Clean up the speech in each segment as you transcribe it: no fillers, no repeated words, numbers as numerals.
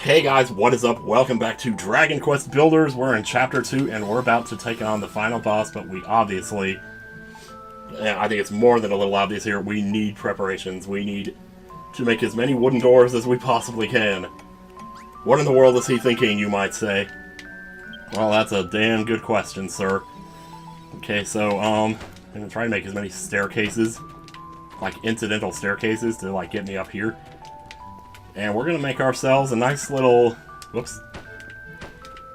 Hey guys, what is up? Welcome back to Dragon Quest Builders. We're in Chapter 2 and we're about to take on the final boss, but we obviously, and I think it's more than a little obvious here, we need preparations. We need to make as many wooden doors as we possibly can. What in the world is he thinking, you might say? Well, that's a damn good question, sir. Okay, so, I'm gonna try to make as many staircases, like incidental staircases, to, like, get me up here. And we're gonna make ourselves a nice little, whoops,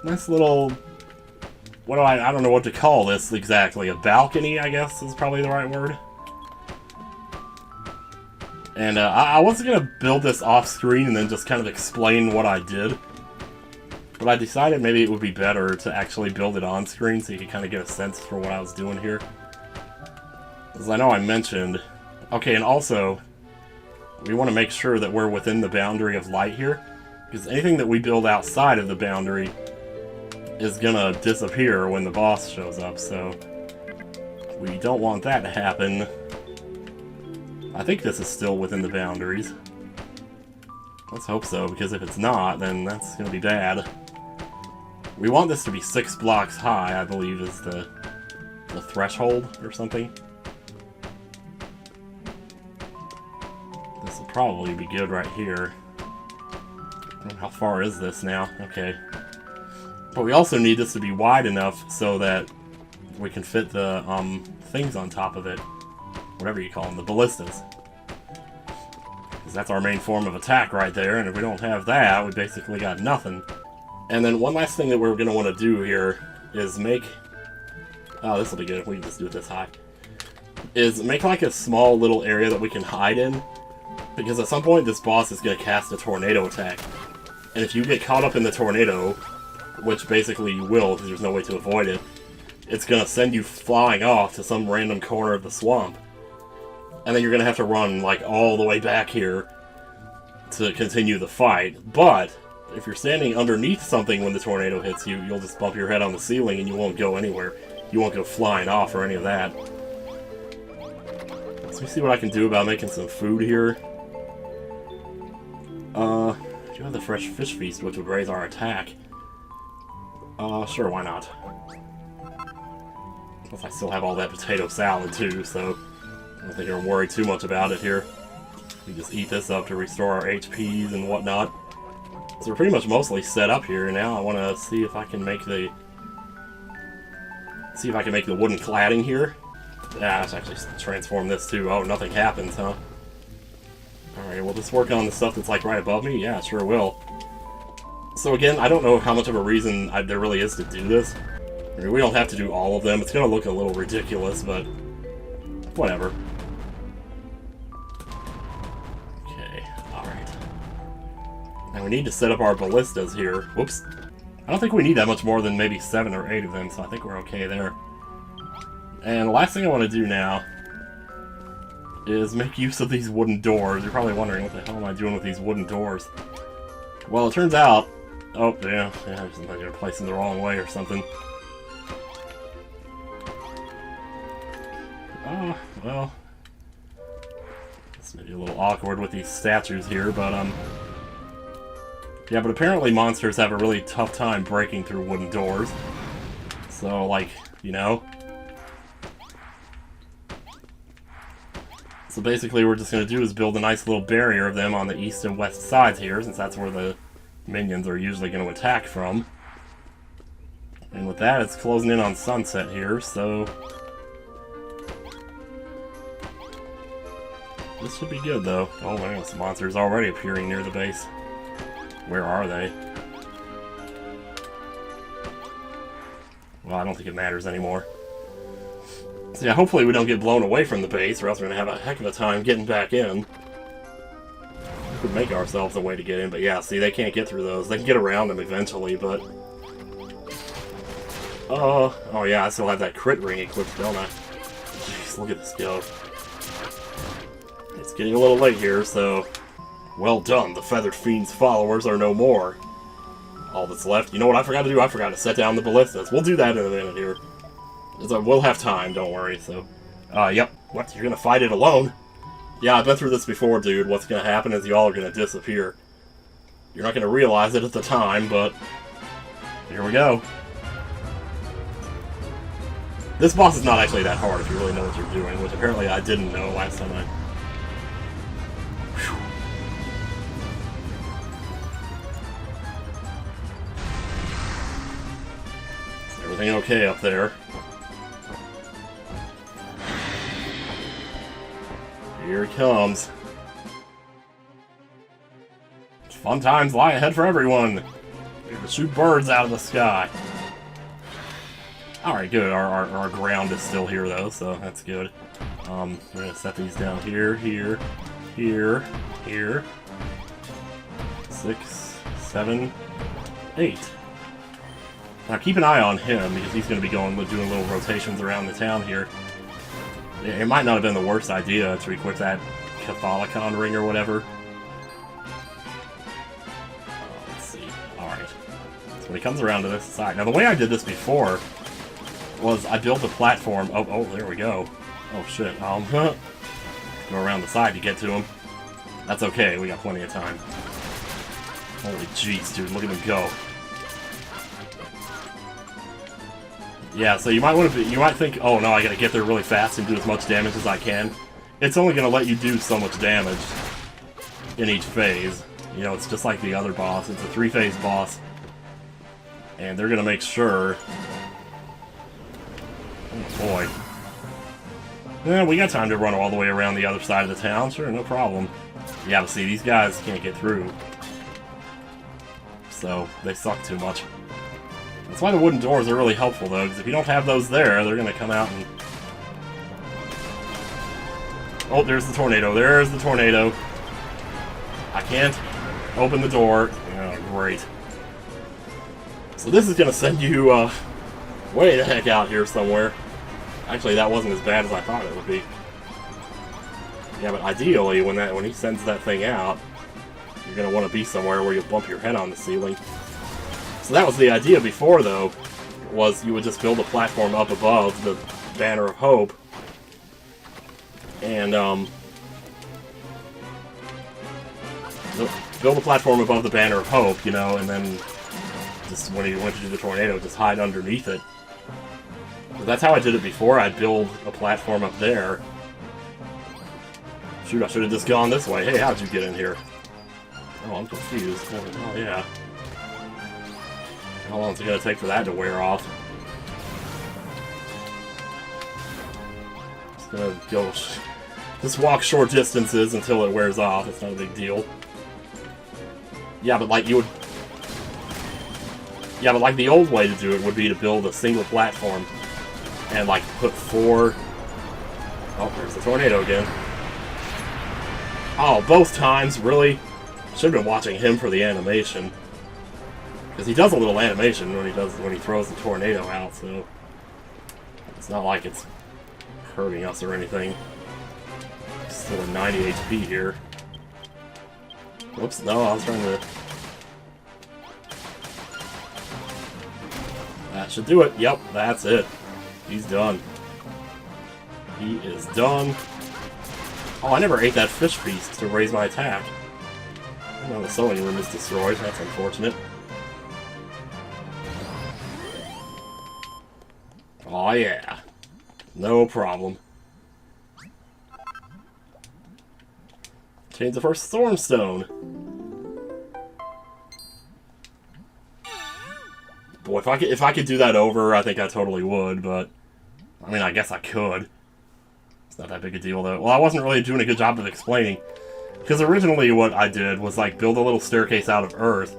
nice little, what do I don't know what to call this exactly, a balcony, I guess is probably the right word. And I wasn't gonna build this off screen and then just kind of explain what I did, but I decided maybe it would be better to actually build it on screen so you could kind of get a sense for what I was doing here. As I know I mentioned, okay, and also, we want to make sure that we're within the boundary of light here, because anything that we build outside of the boundary is gonna disappear when the boss shows up, so we don't want that to happen. I think this is still within the boundaries. Let's hope so, because if it's not, then that's gonna be bad. We want this to be 6 blocks high, I believe is the threshold or something. This will probably be good right here. How far is this now? Okay. But we also need this to be wide enough so that we can fit the things on top of it. Whatever you call them, the ballistas. Because that's our main form of attack right there, and if we don't have that, we basically got nothing. And then one last thing that we're going to want to do here is make... Oh, this will be good if we can just do it this high. Is make like a small little area that we can hide in. Because at some point this boss is going to cast a tornado attack. And if you get caught up in the tornado, which basically you will because there's no way to avoid it, it's going to send you flying off to some random corner of the swamp. And then you're going to have to run like all the way back here to continue the fight. But if you're standing underneath something when the tornado hits you, you'll just bump your head on the ceiling and you won't go anywhere. You won't go flying off or any of that. Let me see what I can do about making some food here. Do you have the fresh fish feast, which would raise our attack? Sure, why not? Plus I still have all that potato salad too, so I don't think you're worried too much about it here. We just eat this up to restore our HPs and whatnot. So we're pretty much mostly set up here now. I want to see if I can make the wooden cladding here. Yeah, let's actually transform this too. Oh, nothing happens, huh? Alright, we'll just work on the stuff that's like right above me. Yeah, sure will. So again, I don't know how much of a reason there really is to do this. I mean, we don't have to do all of them. It's going to look a little ridiculous, but whatever. Okay, alright. Now we need to set up our ballistas here. Whoops. I don't think we need that much more than maybe 7 or 8 of them, so I think we're okay there. And the last thing I want to do now is make use of these wooden doors. You're probably wondering, what the hell am I doing with these wooden doors? Well, it turns out... Oh, yeah, you're placing the wrong way or something. Oh, well... It's maybe a little awkward with these statues here, but, yeah, but apparently monsters have a really tough time breaking through wooden doors. So, like, you know... So basically what we're just going to do is build a nice little barrier of them on the east and west sides here, since that's where the minions are usually going to attack from. And with that, it's closing in on sunset here, so... This should be good, though. Oh man, some monsters already appearing near the base. Where are they? Well, I don't think it matters anymore. So yeah, hopefully we don't get blown away from the base, or else we're going to have a heck of a time getting back in. We could make ourselves a way to get in, but yeah, see, they can't get through those. They can get around them eventually, but... Oh yeah, I still have that crit ring equipped, don't I? Jeez, look at this go. It's getting a little late here, so... Well done, the Feathered Fiend's followers are no more. All that's left... You know what I forgot to do? I forgot to set down the ballistas. We'll do that in a minute here. We'll have time, don't worry, so... Yep. What, you're gonna fight it alone? Yeah, I've been through this before, dude. What's gonna happen is y'all are gonna disappear. You're not going to realize it at the time, but here we go. This boss is not actually that hard if you really know what you're doing, which apparently I didn't know last time I... Whew. Is everything okay up there? Here it comes. Fun times lie ahead for everyone. We're gonna shoot birds out of the sky. Alright, good. Our ground is still here, though, so that's good. We're gonna set these down here, here, here, here. 6, 7, 8. Now keep an eye on him, because he's gonna be doing little rotations around the town here. It might not have been the worst idea to equip that Catholicon ring or whatever. Let's see. Alright. So when he comes around to this side... Now, the way I did this before was I built a platform... Oh, there we go. Oh, shit. Go around the side to get to him. That's okay. We got plenty of time. Holy jeez, dude. Look at him go. Yeah, so you might want to. You might think, oh no, I gotta get there really fast and do as much damage as I can. It's only gonna let you do so much damage in each phase. You know, it's just like the other boss. It's a 3-phase boss, and they're gonna make sure. Oh boy. Yeah, we got time to run all the way around the other side of the town. Sure, no problem. Yeah, but see, these guys can't get through, so they suck too much. That's why the wooden doors are really helpful, though, because if you don't have those there, they're going to come out and... Oh, there's the tornado. There's the tornado. I can't open the door. Oh, great. So this is going to send you way the heck out here somewhere. Actually, that wasn't as bad as I thought it would be. Yeah, but ideally, when he sends that thing out, you're going to want to be somewhere where you'll bump your head on the ceiling. So that was the idea before, though, was you would just build a platform up above the Banner of Hope, and build a platform above the Banner of Hope, you know, and then just when you went to do the tornado, just hide underneath it. But that's how I did it before. I'd build a platform up there. Shoot, I should have just gone this way. Hey, how'd you get in here? Oh, I'm confused. Oh, yeah. How long is it going to take for that to wear off? Just going to go... Just walk short distances until it wears off. It's not a big deal. Yeah, but like you would... Yeah, but like the old way to do it would be to build a single platform and like put 4... Oh, there's the tornado again. Oh, both times? Really? Should have been watching him for the animation. Because he does a little animation when he throws the tornado out, so it's not like it's hurting us or anything. Still at 90 HP here. Whoops, no, I was trying to... That should do it. Yep, that's it. He's done. He is done. Oh, I never ate that fish feast to raise my attack. Well, the sewing room is destroyed. That's unfortunate. Oh yeah. No problem. Change the first Stormstone. Boy, if I could do that over, I think I totally would, but... I mean, I guess I could. It's not that big a deal, though. Well, I wasn't really doing a good job of explaining. Because originally what I did was, like, build a little staircase out of earth,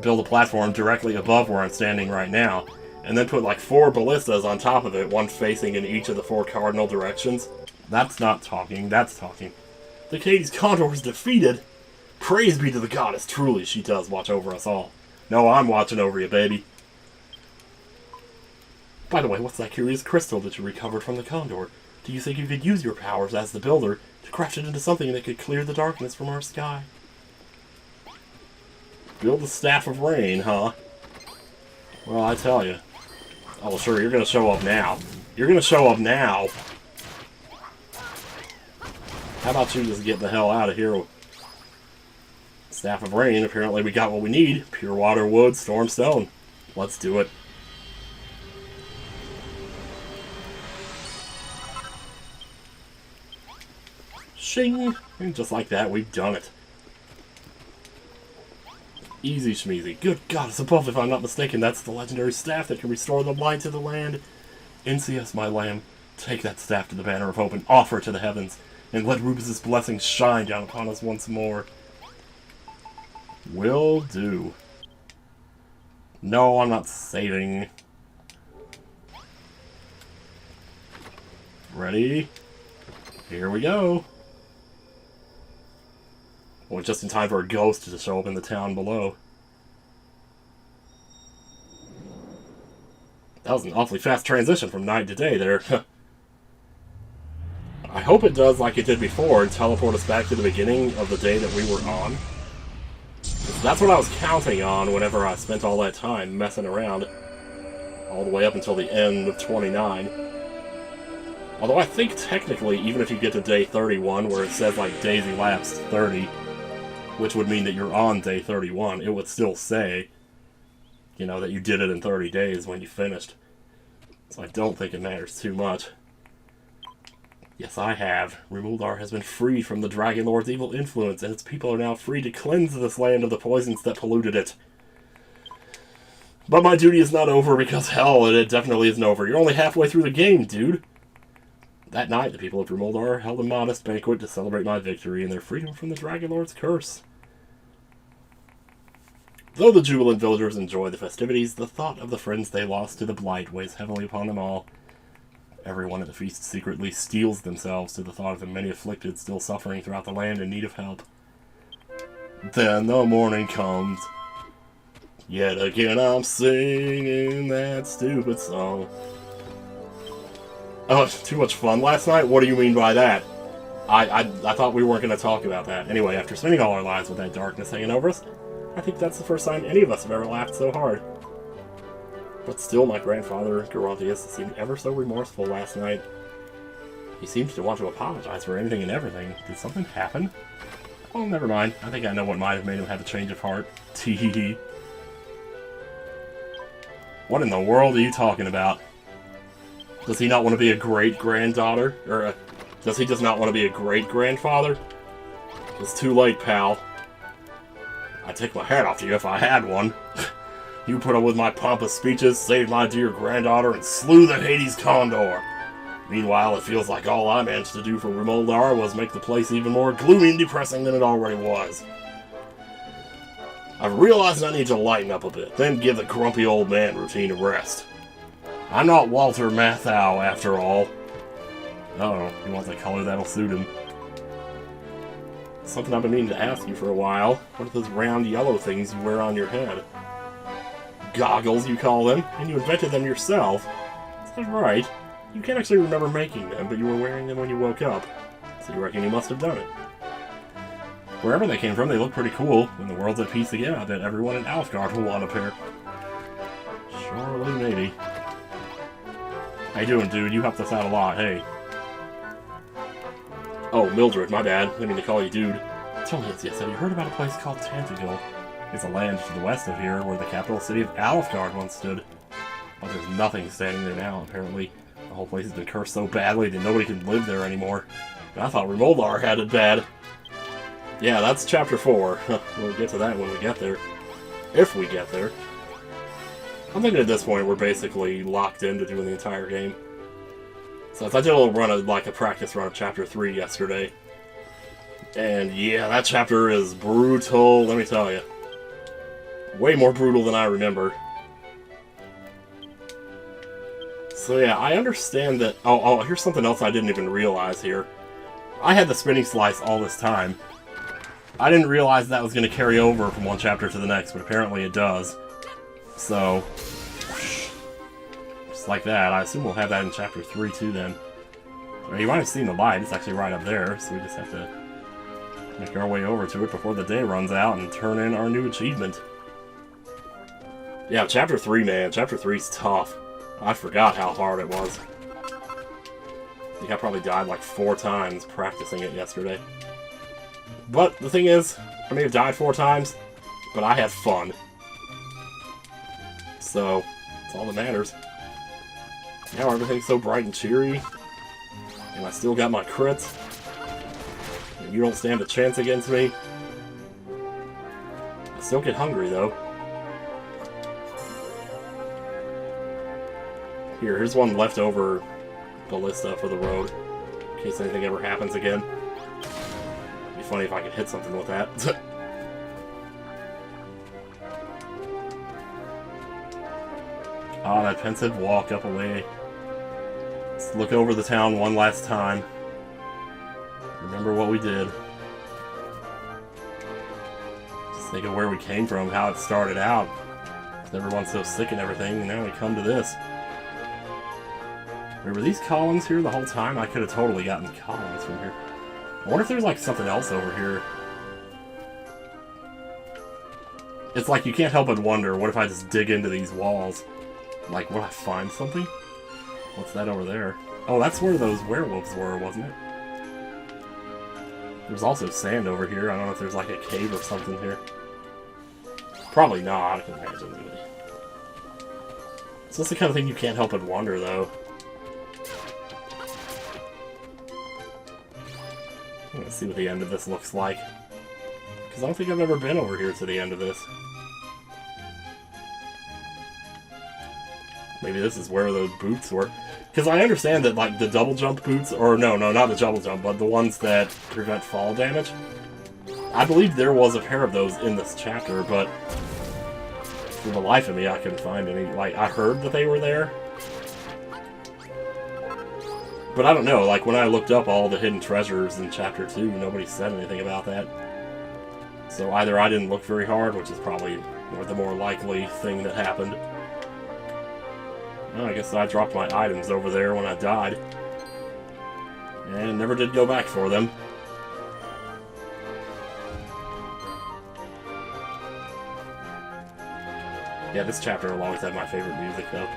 build a platform directly above where I'm standing right now, and then put like 4 ballistas on top of it, one facing in each of the 4 cardinal directions. That's not talking, that's talking. The Hades Condor is defeated! Praise be to the goddess, truly she does watch over us all. No, I'm watching over you, baby. By the way, what's that curious crystal that you recovered from the Condor? Do you think you could use your powers as the builder to craft it into something that could clear the darkness from our sky? Build the Staff of Rain, huh? Well, I tell you. Oh, well, sure, you're gonna show up now. You're gonna show up now! How about you just get the hell out of here? Staff of Rain, apparently we got what we need. Pure water, wood, storm, stone. Let's do it. Shing! And just like that, we've done it. Easy schmeezy. Good God, it's above if I'm not mistaken. That's the legendary staff that can restore the light to the land. NCS, my lamb, take that staff to the banner of hope and offer it to the heavens, and let Rubus' blessings shine down upon us once more. Will do. No, I'm not saving. Ready? Here we go. Well, just in time for a ghost to show up in the town below. That was an awfully fast transition from night to day there. I hope it does like it did before and teleport us back to the beginning of the day that we were on. That's what I was counting on whenever I spent all that time messing around. All the way up until the end of 29. Although I think technically, even if you get to day 31, where it says like days elapsed 30, which would mean that you're on day 31, it would still say, you know, that you did it in 30 days when you finished. So I don't think it matters too much. Yes, I have. Rimuldar has been freed from the Dragon Lord's evil influence, and its people are now free to cleanse this land of the poisons that polluted it. But my duty is not over, because hell, it definitely isn't over. You're only halfway through the game, dude. That night, the people of Rimuldar held a modest banquet to celebrate my victory and their freedom from the Dragon Lord's curse. Though the jubilant villagers enjoy the festivities, the thought of the friends they lost to the blight weighs heavily upon them all. Everyone at the feast secretly steels themselves to the thought of the many afflicted still suffering throughout the land in need of help. Then the morning comes. Yet again I'm singing that stupid song. Oh, too much fun last night? What do you mean by that? I thought we weren't going to talk about that. Anyway, after spending all our lives with that darkness hanging over us, I think that's the first time any of us have ever laughed so hard. But still, my grandfather, Gerontius, seemed ever so remorseful last night. He seemed to want to apologize for anything and everything. Did something happen? Oh, never mind. I think I know what might have made him have a change of heart. Tee-hee-hee. What in the world are you talking about? Does he not want to be a great-granddaughter? Or, does he just not want to be a great-grandfather? It's too late, pal. I'd take my hat off to you if I had one. You put up with my pompous speeches, saved my dear granddaughter, and slew the Hades Condor. Meanwhile, it feels like all I managed to do for Rimuldar was make the place even more gloomy and depressing than it already was. I've realized I need to lighten up a bit, then give the grumpy old man routine a rest. I'm not Walter Matthau, after all. Uh-oh, he wants a color that'll suit him. Something I've been meaning to ask you for a while. What are those round yellow things you wear on your head? Goggles, you call them, and you invented them yourself. Is that right? You can't actually remember making them, but you were wearing them when you woke up. So you reckon you must have done it. Wherever they came from, they look pretty cool. When the world's at peace again, I bet everyone in Alfgard will want a pair. Surely, maybe. How you doing, dude? You helped us out a lot, hey. Oh, Mildred, my bad. I didn't mean to call you dude. Tell me, yes, have you heard about a place called Tantegil? It's a land to the west of here, where the capital city of Alfgard once stood. But there's nothing standing there now, apparently. The whole place has been cursed so badly that nobody can live there anymore. But I thought Rimuldar had it bad. Yeah, that's chapter 4. We'll get to that when we get there. If we get there. I'm thinking at this point we're basically locked into doing the entire game. So I did a little run of, like a practice run of chapter 3 yesterday. And yeah, that chapter is brutal, let me tell you. Way more brutal than I remember. So yeah, I understand that... Oh, here's something else I didn't even realize here. I had the spinning slice all this time. I didn't realize that was going to carry over from one chapter to the next, but apparently it does. So, just like that. I assume we'll have that in chapter 3 too then. Well, you might have seen the light, it's actually right up there, so we just have to make our way over to it before the day runs out and turn in our new achievement. Yeah, chapter 3, man. Chapter 3's tough. I forgot how hard it was. I think I probably died like 4 times practicing it yesterday. But the thing is, I may have died 4 times, but I had fun. So, that's all that matters. Now everything's so bright and cheery. And I still got my crits. And you don't stand a chance against me. I still get hungry, though. Here's one leftover ballista for the road. In case anything ever happens again. It'd be funny if I could hit something with that. Ah, that pensive walk up a way. Let's look over the town one last time. Remember what we did. Just think of where we came from, how it started out. Everyone's so sick and everything, and now we come to this. Were these columns here the whole time? I could have totally gotten columns from here. I wonder if there's like something else over here. It's like you can't help but wonder, what if I just dig into these walls? Like, will I find something? What's that over there? Oh, that's where those werewolves were, wasn't it? There's also sand over here. I don't know if there's like a cave or something here. Probably not, I can imagine. So that's the kind of thing you can't help but wonder, though. Let's see what the end of this looks like. Because I don't think I've ever been over here to the end of this. Maybe this is where those boots were. Because I understand that, like, the double jump boots, or no, not the double jump, but the ones that prevent fall damage. I believe there was a pair of those in this chapter, but for the life of me, I couldn't find any. Like, I heard that they were there. But I don't know, like, when I looked up all the hidden treasures in Chapter 2, nobody said anything about that. So either I didn't look very hard, which is probably the more likely thing that happened. Well, I guess I dropped my items over there when I died. And never did go back for them. Yeah, this chapter will always have my favorite music, though.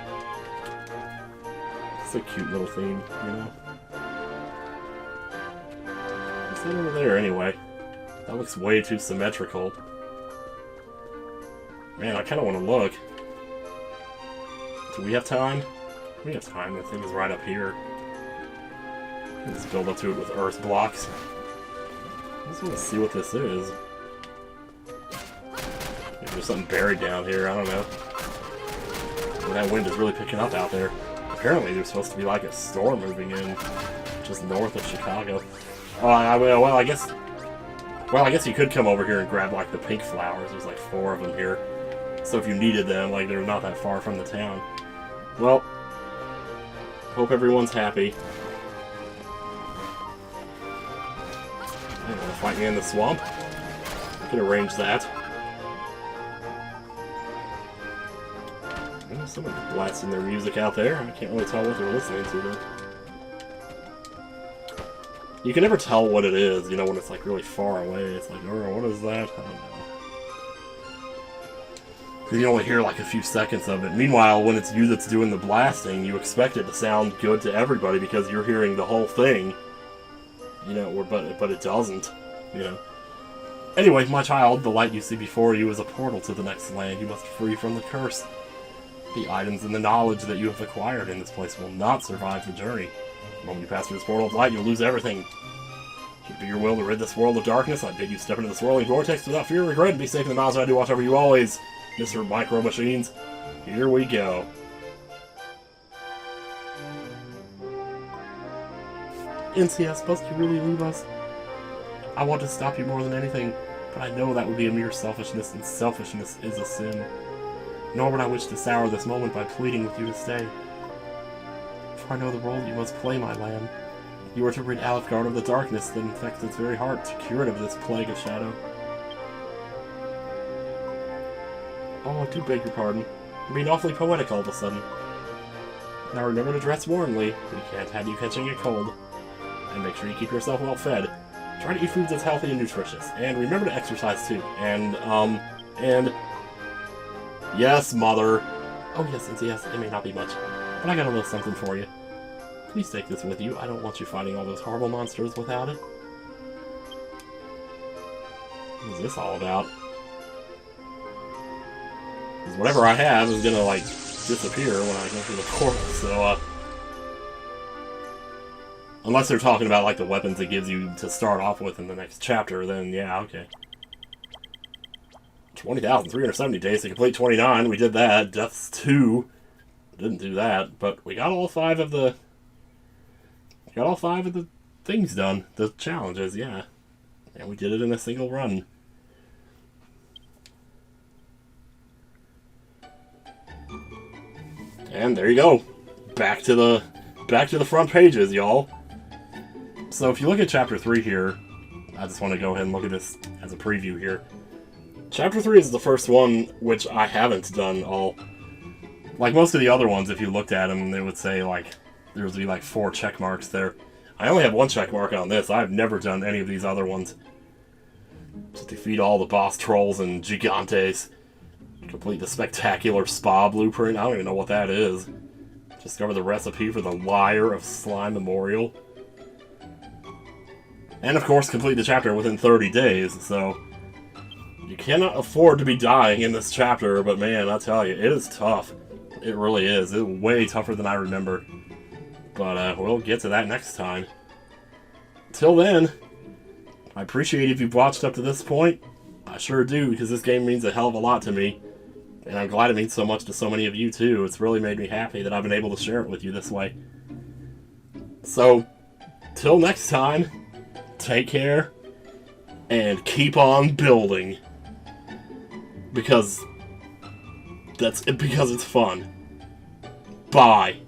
It's a cute little theme, you know? What's that over there, anyway? That looks way too symmetrical. Man, I kind of want to look. Do we have time? We have time. The thing is right up here. Let's build up to it with earth blocks. I just want to see what this is. Maybe there's something buried down here. I don't know. And that wind is really picking up out there. Apparently there's supposed to be like a storm moving in just north of Chicago. Oh, well, I guess you could come over here and grab like the pink flowers. There's like 4 of them here. So if you needed them, like they're not that far from the town. Well, hope everyone's happy. You want to fight me in the swamp? I can arrange that. Well, someone's blasting their music out there. I can't really tell what they're listening to, though. You can never tell what it is, you know, when it's like really far away. It's like, oh, what is that? I don't know. You only hear like a few seconds of it. Meanwhile, when it's you that's doing the blasting, you expect it to sound good to everybody because you're hearing the whole thing. You know, but it doesn't, you know. Anyway, my child, the light you see before you is a portal to the next land. You must free from the curse. The items and the knowledge that you have acquired in this place will not survive the journey. The moment you pass through this portal of light, you'll lose everything. Should it be your will to rid this world of darkness, I bid you step into the swirling vortex without fear or regret and be safe in the miles I do watch over you always. Mr. Micro Machines, here we go. NCS, must you really leave us? I want to stop you more than anything, but I know that would be a mere selfishness, and selfishness is a sin. Nor would I wish to sour this moment by pleading with you to stay. For I know the role you must play, my lamb. You are to rid Alefgard of the darkness that infects its very heart, to cure it of this plague of shadow. Oh, I do beg your pardon. I'm being awfully poetic all of a sudden. Now remember to dress warmly. We can't have you catching a cold. And make sure you keep yourself well fed. Try to eat foods that's healthy and nutritious. And remember to exercise too. And... Yes, Mother. Oh yes, it may not be much. But I got a little something for you. Please take this with you. I don't want you fighting all those horrible monsters without it. What's this all about? Because whatever I have is gonna, like, disappear when I go through the portal, so, unless they're talking about, like, the weapons it gives you to start off with in the next chapter, then, yeah, okay. 20,370 days to complete 29, we did that. Deaths 2, didn't do that, but we got all 5 of the... Got all 5 of the things done, the challenges, yeah. And we did it in a single run. And there you go. Back to the front pages, y'all. So if you look at Chapter 3 here, I just want to go ahead and look at this as a preview here. Chapter 3 is the first one which I haven't done all. Like most of the other ones, if you looked at them, they would say, like, there would be like 4 check marks there. I only have 1 check mark on this. I've never done any of these other ones. Just defeat all the boss trolls and gigantes. Complete the spectacular spa blueprint. I don't even know what that is. Discover the recipe for the Lyre of Slime Memorial. And of course, complete the chapter within 30 days, so... You cannot afford to be dying in this chapter, but man, I tell you, it is tough. It really is. It's way tougher than I remember. But we'll get to that next time. Till then, I appreciate if you've watched up to this point. I sure do, because this game means a hell of a lot to me. And I'm glad it means so much to so many of you, too. It's really made me happy that I've been able to share it with you this way. So, till next time, take care, and keep on building. Because it's fun. Bye.